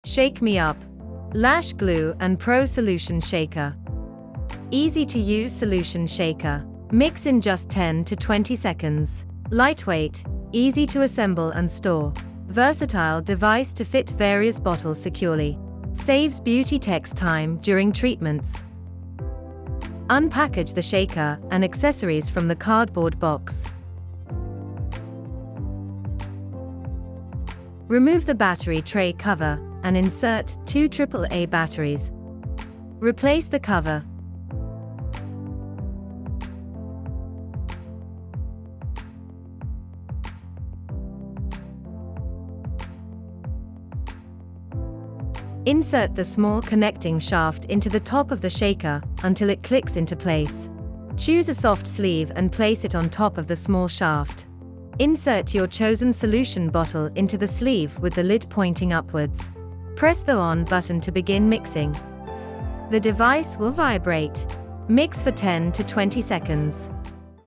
Shake Me Up. Lash Glue and Pro Solution Shaker. Easy to use solution shaker. Mix in just 10 to 20 seconds. Lightweight, easy to assemble and store. Versatile device to fit various bottles securely. Saves beauty techs time during treatments. Unpackage the shaker and accessories from the cardboard box. Remove the battery tray cover and insert 2 AAA batteries. Replace the cover. Insert the small connecting shaft into the top of the shaker until it clicks into place. Choose a soft sleeve and place it on top of the small shaft. Insert your chosen solution bottle into the sleeve with the lid pointing upwards. Press the on button to begin mixing. The device will vibrate. Mix for 10 to 20 seconds.